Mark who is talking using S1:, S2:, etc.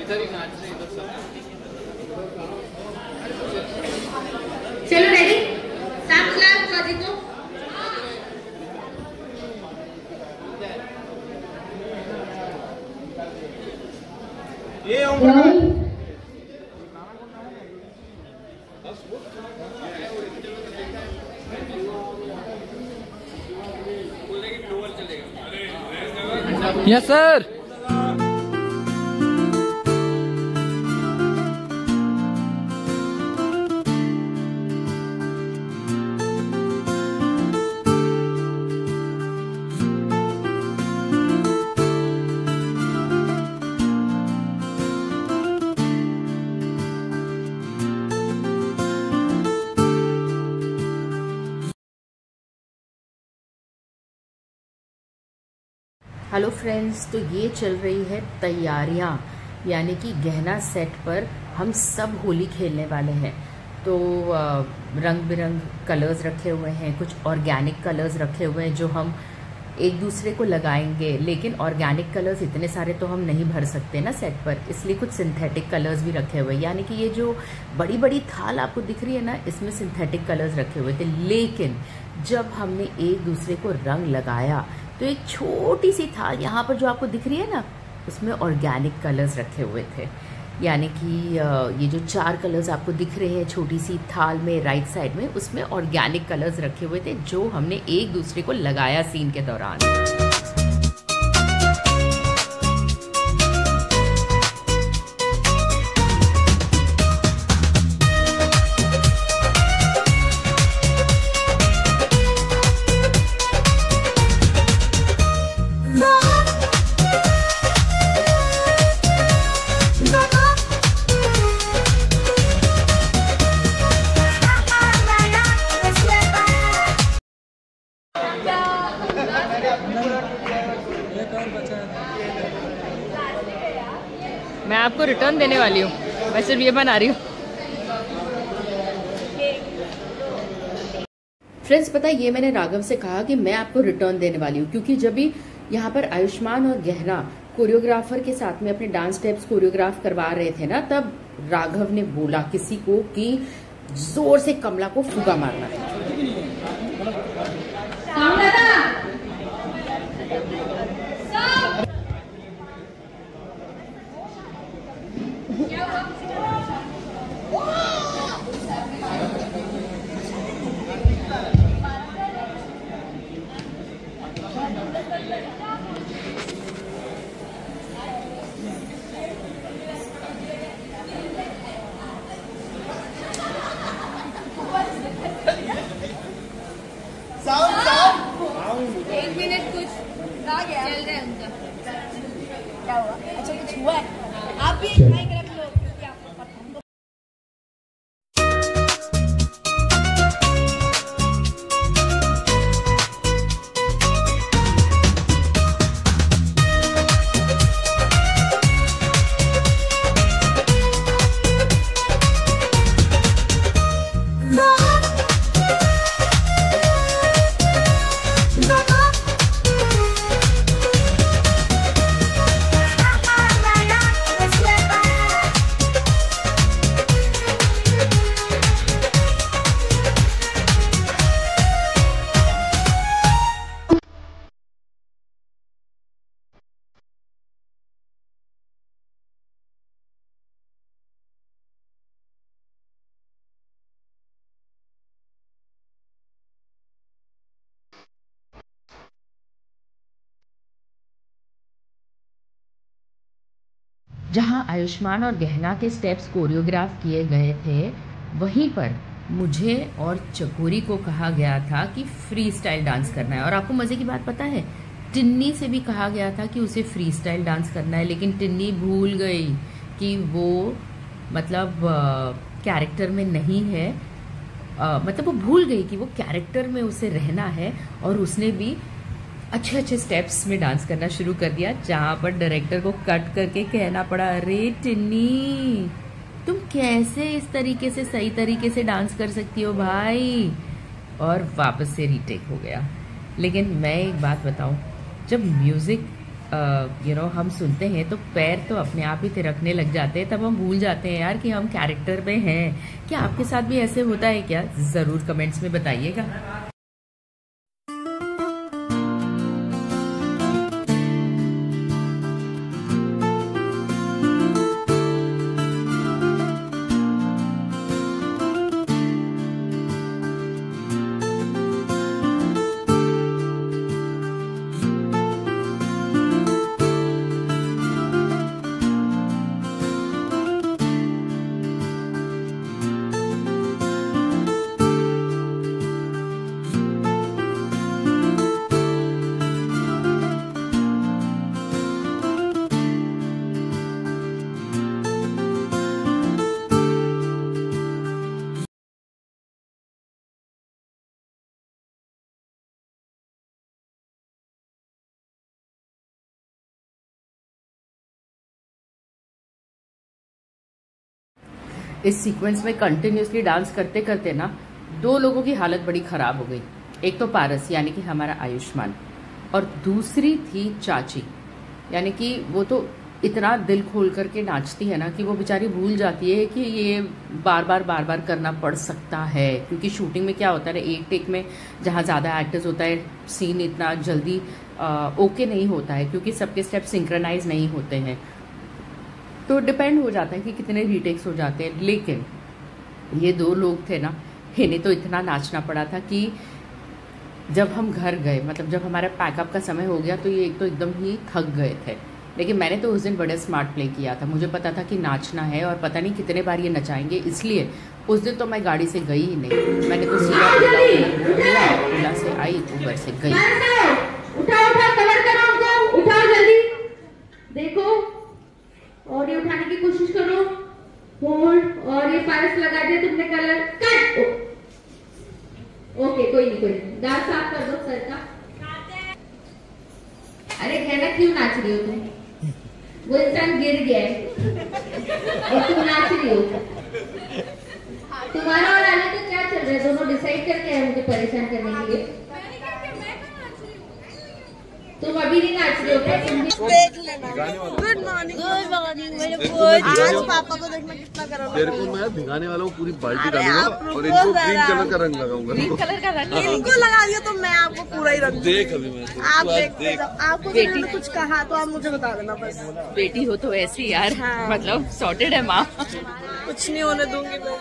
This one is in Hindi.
S1: इधर ही नाच रहे इधर सब।
S2: चलो रेडी, साथ क्लास बाजी को।
S1: ये यस सर।
S3: हेलो फ्रेंड्स, तो ये चल रही है तैयारियां, यानी कि गहना सेट पर हम सब होली खेलने वाले हैं। तो रंग बिरंग कलर्स रखे हुए हैं, कुछ ऑर्गेनिक कलर्स रखे हुए हैं जो हम एक दूसरे को लगाएंगे। लेकिन ऑर्गेनिक कलर्स इतने सारे तो हम नहीं भर सकते ना सेट पर, इसलिए कुछ सिंथेटिक कलर्स भी रखे हुए हैं। यानी कि ये जो बड़ी बड़ी थाल आपको दिख रही है ना, इसमें सिंथेटिक कलर्स रखे हुए थे। लेकिन जब हमने एक दूसरे को रंग लगाया तो एक छोटी सी थाल यहाँ पर जो आपको दिख रही है ना, उसमें ऑर्गेनिक कलर्स रखे हुए थे। यानी कि ये जो 4 कलर्स आपको दिख रहे हैं छोटी सी थाल में राइट साइड में, उसमें ऑर्गेनिक कलर्स रखे हुए थे जो हमने एक दूसरे को लगाया सीन के दौरान। मैं आपको रिटर्न देने वाली हूँ, मैं सिर्फ ये बना रही हूँ। फ्रेंड्स, पता है ये मैंने राघव से कहा कि मैं आपको रिटर्न देने वाली हूँ, क्योंकि जब भी यहाँ पर आयुष्मान और गहना कोरियोग्राफर के साथ में अपने डांस स्टेप्स कोरियोग्राफ करवा रहे थे ना, तब राघव ने बोला किसी को कि जोर से कमला को फुगा मारना है।
S4: एक मिनट, कुछ आ गया, चल रहा है उनका। क्या हुआ? अच्छा कुछ हुआ है? आप भी एक माइक रख लो क्योंकि आपको पता है। जहां आयुष्मान और गहना के स्टेप्स कोरियोग्राफ किए गए थे, वहीं पर मुझे और चकोरी को कहा गया था कि फ्री स्टाइल डांस करना है। और आपको मजे की बात पता है, टिन्नी से भी कहा गया था कि उसे फ्री स्टाइल डांस करना है, लेकिन टिन्नी भूल गई कि वो मतलब कैरेक्टर में नहीं है। मतलब वो भूल गई कि वो कैरेक्टर में उसे रहना है, और उसने भी अच्छे अच्छे स्टेप्स में डांस करना शुरू कर दिया, जहाँ पर डायरेक्टर को कट करके कहना पड़ा, अरे टिन्नी तुम कैसे इस तरीके से सही तरीके से डांस कर सकती हो भाई। और वापस से रीटेक हो गया। लेकिन मैं एक बात बताऊं, जब म्यूजिक हम सुनते हैं तो पैर तो अपने आप ही थिरकने लग जाते हैं, तब हम भूल जाते हैं यार कि हम कैरेक्टर में हैं। क्या आपके साथ भी ऐसे होता है क्या? जरूर कमेंट्स में बताइएगा। इस सीक्वेंस में कंटिन्यूसली डांस करते करते ना 2 लोगों की हालत बड़ी खराब हो गई। एक तो पारस यानी कि हमारा आयुष्मान, और दूसरी थी चाची, यानी कि वो तो इतना दिल खोल करके नाचती है ना कि वो बेचारी भूल जाती है कि ये बार बार करना पड़ सकता है, क्योंकि शूटिंग में क्या होता है, एक टेक में जहाँ ज़्यादा एक्टर्स होता है सीन इतना जल्दी ओके नहीं होता है, क्योंकि सबके स्टेप सिंक्रोनाइज नहीं होते हैं, तो डिपेंड हो जाता है कि कितने रीटेक्स हो जाते हैं। लेकिन ये 2 लोग थे ना, इन्हें तो इतना नाचना पड़ा था कि जब हम घर गए, मतलब जब हमारा पैकअप का समय हो गया, तो ये एक तो एकदम ही थक गए थे। लेकिन मैंने तो उस दिन बड़े स्मार्ट प्ले किया था, मुझे पता था कि नाचना है और पता नहीं कितने बार ये नचाएंगे, इसलिए उस दिन तो मैं गाड़ी से गई ही नहीं। मैंने तो सीधा ओला से आई, उबर से गई।
S2: देखो, और ये उठाने की कोशिश करो, होल्ड, और ये पारस लगा दिया तुमने, कलर कट। ओके, कोई नहीं, दांत साफ कर दो सर का। अरे कहना क्यों नाच रही हो तुम? वो इंसान गिर गया है और तुम नाच रही हो। तुम्हारा और आने का क्या चल रहा है? दोनों डिसाइड करके आए मुझे परेशान करने के लिए। तुम अभी नहीं नाच रहे हो क्या?
S5: देख लेना। Good morning. आज पापा को देखना कितना करो।
S6: तेरे को मैं भिगाने वाला हूँ, पूरी बाल्टी डालूंगा और इनको ग्रीन कलर का रंग लगाऊंगा।
S5: ग्रीन कलर का रंग इनको लगा दिया तो मैं आपको पूरा ही रंग
S6: देख अभी मैं
S5: आप देखते जाओ। आपको बेटी ने कुछ कहा तो आप मुझे बता देना बस।
S4: बेटी हो तो ऐसी यार,
S5: हाँ।
S4: मतलब सॉर्टेड है माँ।
S5: कुछ नहीं होने दूंगी मैं।